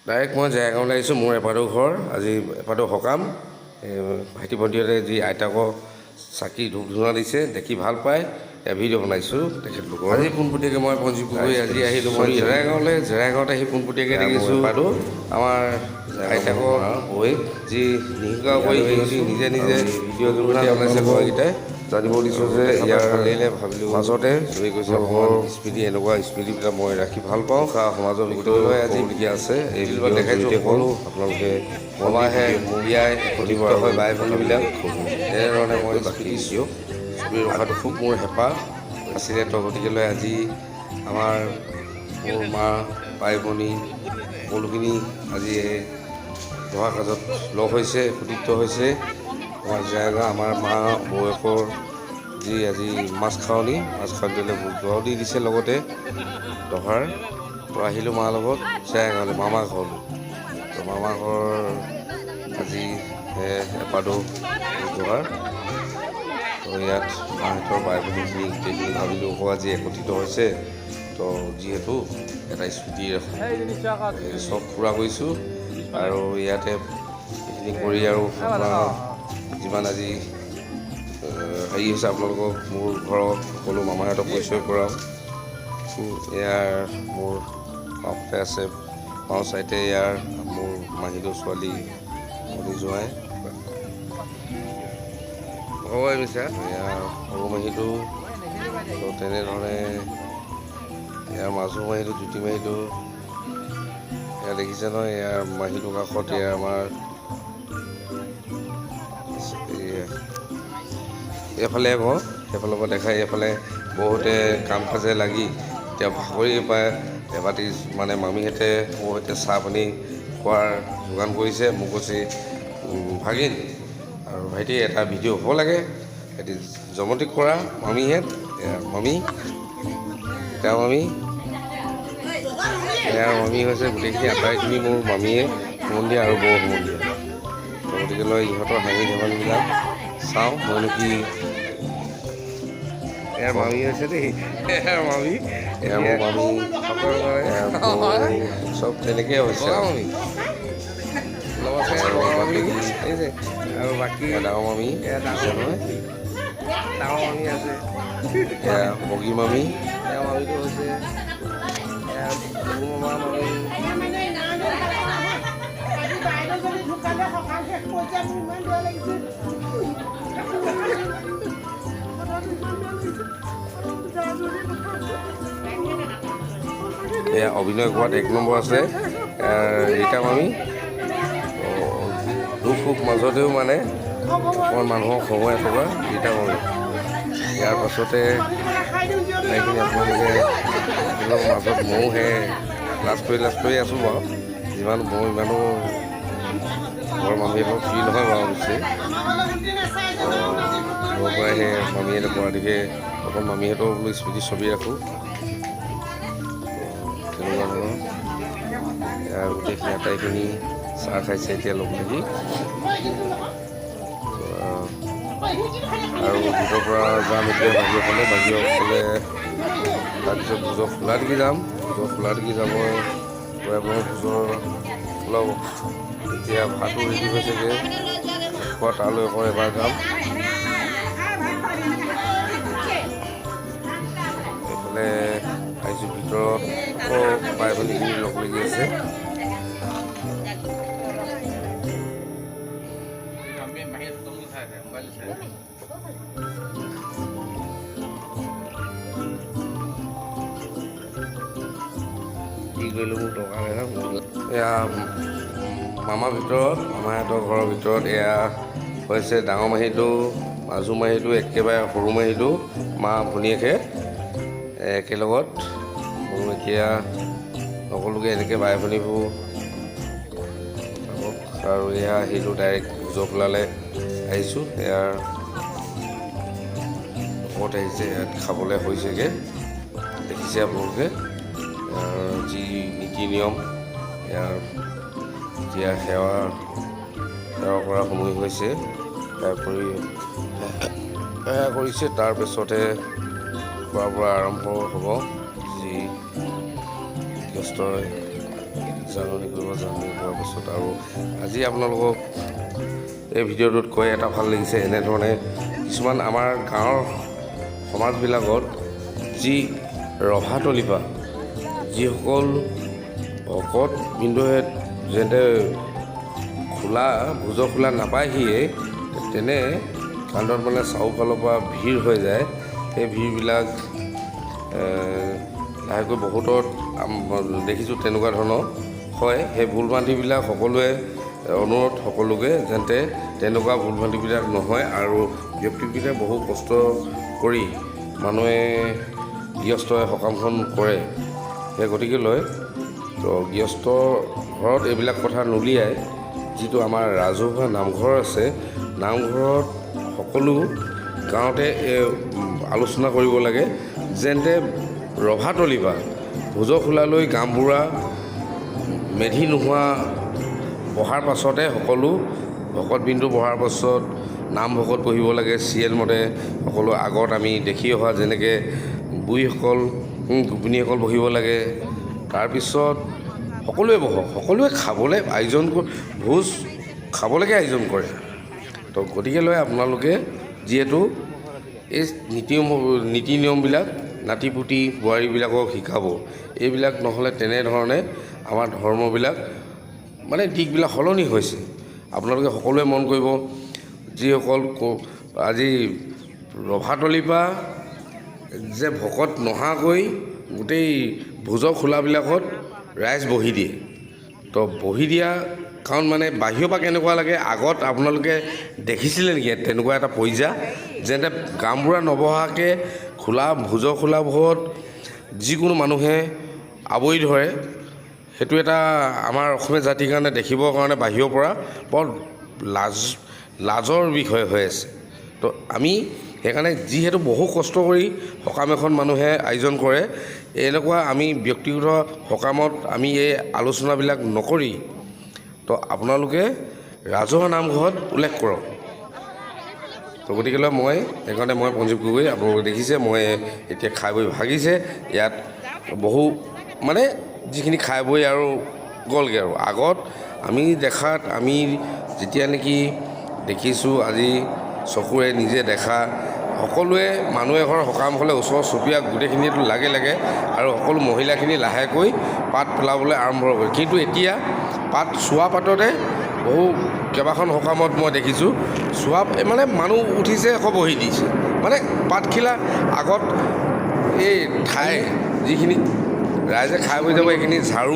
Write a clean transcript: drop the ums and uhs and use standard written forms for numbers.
Direct মই জেগাগাঁৱলৈ আহিছোঁ। মোৰ এপাদৰ ঘৰ আজি এপাদৰ সকাম। ভাইটি ভণ্টিহঁতে যি আইতাকক চাকি ধূপ ধূনা দিছে দেখি ভাল পায়, ভিডিঅ' বনাইছোঁ তেখেতলোকৰ। আজি পোনপটীয়াকৈ মই পঞ্জীভ গগৈ আজি আহিলোঁ মই জেৰাইগাঁৱলৈ। জেৰাইগাঁৱত আহি পোনপটীয়াকৈ দেখিছোঁ এপাদৰ আমাৰ আইতাকৰ বৈ যি নিশিকা কৰি সিহঁতি নিজে নিজে ভিডিঅ' জৰিয়তে বনাইছে ল'ৰাকেইটাই। জানিব দিছোঁ যে ইয়াৰ ভালেই ভাবিলোঁ মাজতে চবেই কৈছে বৰ স্মৃতি, এনেকুৱা স্মৃতিবিলাক মই ৰাখি ভাল পাওঁ। সমাজৰ বিষয়লৈ আজি বিদ্যা আছে এইবিলাক দেখাইছোঁ সকলো আপোনালোকে মমাহে বিয়াই একত্ৰিত হয় বাই ভণ্টিবিলাক তেনেধৰণে মই স্মৃতি দিয়ক ছবি ৰখাটো খুব মোৰ হেঁপাহ আছিলে। তো গতিকেলৈ আজি আমাৰ মোৰ মা বাই ভনী সকলোখিনি আজি এই দহা কাজত লগ হৈছে, একত্ৰিত হৈছে। আমাৰ জেগাগাঁও আমাৰ মা বৌয়েকৰ যি আজি মাছ খাৱনিলৈ দহ দি দিছে। লগতে দহাৰ পৰা আহিলোঁ মাৰ লগত জেগাগাঁৱলৈ মামা ঘৰলৈ। তো মামা ঘৰ আজি এপাদো দহাৰ। তো ইয়াত মাহঁতৰ বাই ভনীখিনি গোটেইখিনি ভাবিলোঁ আজি একত্ৰিত হৈছে। তো যিহেতু এটা স্মৃতি চব পূৰা কৰিছোঁ আৰু ইয়াতে এইখিনি কৰি আৰু আপোনাৰ যিমান আজি হেৰি হৈছে আপোনালোকক মোৰ ঘৰৰ সকলো মামাহঁতক পৰিচয় কৰাওঁ। ইয়াৰ মোৰ বাপতে আছে পাওঁ চাইতে ইয়াৰ মোৰ মাহীদেউ ছোৱালী ভনী জোঁৱাই হয় মিছা ইয়াৰ সৰু মাহীটো। তো তেনেধৰণে ইয়াৰ মাজু মাহীটো জ্যোতি মাহীটো এয়া দেখিছে নহয়। ইয়াৰ মাহীটোৰ কাষত ইয়াৰ আমাৰ এইফালে ঘৰ সেইফালৰ পৰা দেখাই এইফালে বহুতে কাম কাজে লাগি এতিয়া ভাগৰি পায়। এবাটি মানে মামীহঁতে মোৰ সৈতে চাহ পানী খোৱাৰ যোগান কৰিছে। মোক কৈছে ভাগিন আৰু ভাইটি এটা ভিডিঅ' হ'ব লাগে, এটি জমতিক কৰা মামীহেঁত মামী এটা মামী এয়া মামী হৈছে গোটেইখিনি আটাইখিনি মোৰ মামীয়ে সম্বন্ধীয় আৰু বৌ সম্বন্ধীয়। গতিকেলৈ ইহঁতৰ হাঁহি ধেমালিবিলাক চাওঁ মইনো কি। এয়াৰ মামী হৈছে দেই, এয়াৰ মামী এয়া মোৰ মামী চব তেনেকৈ হৈছে আৰু বাকী ডাঙৰ মামী আছে নহয়, ডাঙৰ মামী আছে এয়া বগী মামী। এয়া মামীটো হৈছে এয়া অভিনয় কৰাত এক নম্বৰ আছে ৰীতা মামী। দুখ সুখ মাজতেও মানে অকণমান মানুহক হহুৱাই থকা ৰীতা মামী। ইয়াৰ পাছতে এইখিনি আপোনালোকে মাজত ময়ো লাজ কৰি আছোঁ বাৰু। যিমান মই ইমানো ঘৰৰ মামীহঁতৰ ফ্ৰী নহয় বাৰু অৱশ্যে। মোৰ পৰাই সেই মামীহঁতে পৰা দিশে অকণ মামীহঁতৰ বোলো স্মৃতি ছবি ৰাখোঁ তেনেকুৱা ধৰণৰ। গোটেইখিনি আটাইখিনি চাহ খাইছে এতিয়া লগ লাগি আৰু ভিতৰ পৰা যাম এতিয়া বাহিৰফালে তাৰপিছত ভোজৰ খোলা দিগি যাম। ভোজৰ খোলা দিগি যাব ভোজৰ অলপ এতিয়া ভাতো ৰেডি হৈছেগৈ খোৱা তালৈ আকৌ এবাৰ যাম। এইফালে আহিছোঁ ভিতৰত আকৌ বাই ভনীখিনি লগ লাগি আছে। কি কৰিলোঁ মোৰ টকা নাই। এয়া মামাহঁতৰ ঘৰৰ ভিতৰত এয়া হৈছে ডাঙৰ মাহীটো, মাজু মাহীটো, একেবাৰে সৰু মাহীটো, মা ভনীয়েকে একেলগত মোৰ এতিয়া সকলোকে এনেকৈ বাই ভনীবোৰ আৰু এয়া আহিলোঁ ডাইৰেক্ট ভোজৰ খোলালৈ আহিছোঁ। ইয়াৰ ঘৰত আহিছে ইয়াত খাবলৈ হৈছেগৈ দেখিছে আপোনালোকে যি নীতি নিয়ম ইয়াৰ এতিয়া সেৱা কৰা সময় হৈছে। তাৰোপৰি সেয়া কৰিছে তাৰপিছতে খোৱাৰ পৰা আৰম্ভ হ'ব। যি গেষ্টই জাননী কৰাৰ পাছত আৰু আজি আপোনালোকক এই ভিডিঅ'টোত কৈ এটা ভাল লাগিছে। এনেধৰণে কিছুমান আমাৰ গাঁৱৰ সমাজবিলাকত যি ৰভাতলিপা যিসকল ভকত বিন্দুৱে যেনে ভোজৰ খোলা নাপায়হিয়ে, তেনে কাণ্ডত মানে চাৰিওফালৰ পৰা ভিৰ হৈ যায়। সেই ভিৰবিলাক লাহেকৈ বহুতত দেখিছোঁ তেনেকুৱা ধৰণৰ হয়। সেই ভুল ভ্ৰান্তিবিলাক সকলোৱে অনুৰোধ সকলোকে যেনে তেনেকুৱা ভুল ভ্ৰান্তিবিলাক নহয়। আৰু ব্যক্তিবিধে বহু কষ্ট কৰি মানুহে গৃহস্থই সকামখন কৰে। সেই গতিকেলৈ তো গৃহস্থ ঘৰত এইবিলাক কথা নুলিয়াই যিটো আমাৰ ৰাজহুৱা নামঘৰ আছে, নামঘৰত সকলো গাঁৱতে আলোচনা কৰিব লাগে যেনে ৰভাতলিপা ভোজৰ খোলালৈ গামবুঢ়া মেধি নোহোৱা বহাৰ পাছতে সকলো ভকত বিন্দু বহাৰ পাছত নাম ভকত পঢ়িব লাগে। চিৰিয়েল মতে সকলো আগত আমি দেখি অহা যেনেকৈ বুঢ়ীসকল গোপিনীসকল বহিব লাগে। তাৰপিছত সকলোৱে বহক, সকলোৱে খাবলৈ আয়োজন ভোজ খাবলৈকে আয়োজন কৰে। তো গতিকেলৈ আপোনালোকে যিহেতু এই নীতি নিয়মবিলাক নাতিপুতি বোৱাৰীবিলাকক শিকাব, এইবিলাক নহ'লে তেনেধৰণে আমাৰ ধৰ্মবিলাক মানে দিশবিলাক সলনি হৈছে। আপোনালোকে সকলোৱে মন কৰিব, যিসকল আজি ৰভাতলিপা যে ভকত নহাকৈ গোটেই ভোজৰ খোলাবিলাকত ৰাইজ বহি দিয়ে। তো বহি দিয়া কাৰণ মানে বাহিৰৰ পৰা কেনেকুৱা লাগে, আগত আপোনালোকে দেখিছিলে নেকি তেনেকুৱা এটা পৰ্যায় যেনে গামবুঢ়া নবহাকৈ ভোজৰ খোলাবোৰত যিকোনো মানুহে আৱৰি ধৰে। সেইটো এটা আমাৰ অসমীয়া জাতিৰ কাৰণে দেখিবৰ কাৰণে বাহিৰৰ পৰা বৰ লাজৰ বিষয় হৈ আছে। তো আমি সেইকাৰণে যিহেতু বহু কষ্ট কৰি সকাম এখন মানুহে আয়োজন কৰে, এনেকুৱা আমি ব্যক্তিগত সকামত আমি এই আলোচনাবিলাক নকৰি তো আপোনালোকে ৰাজহুৱা নামঘৰত উল্লেখ কৰক। তো গতিকেলৈ সেইকাৰণে মই পঞ্জীৱ গগৈ, আপোনালোকে দেখিছে মই এতিয়া খাই বৈ ভাগিছে। ইয়াত বহু মানে যিখিনি খাই বৈ আৰু গ'লগৈ। আৰু আগত আমি দেখাত আমি যেতিয়া নেকি দেখিছোঁ আজি চকুৰে নিজে দেখা, সকলোৱে মানুহ এঘৰ সকাম হ'লে ওচৰ চুবুৰীয়া গোটেইখিনিতো লাগে আৰু সকলো মহিলাখিনি লাহেকৈ পাত পেলাবলৈ আৰম্ভ কৰে। কিন্তু এতিয়া চোৱা পাততে কেইবাখন সকামত মই দেখিছোঁ মানে মানুহ উঠিছে আকৌ বহি দিছে। মানে পাতখিলা আগত এই ঠাই যিখিনি ৰাইজে খাই বৈ যাব এইখিনি ঝাৰু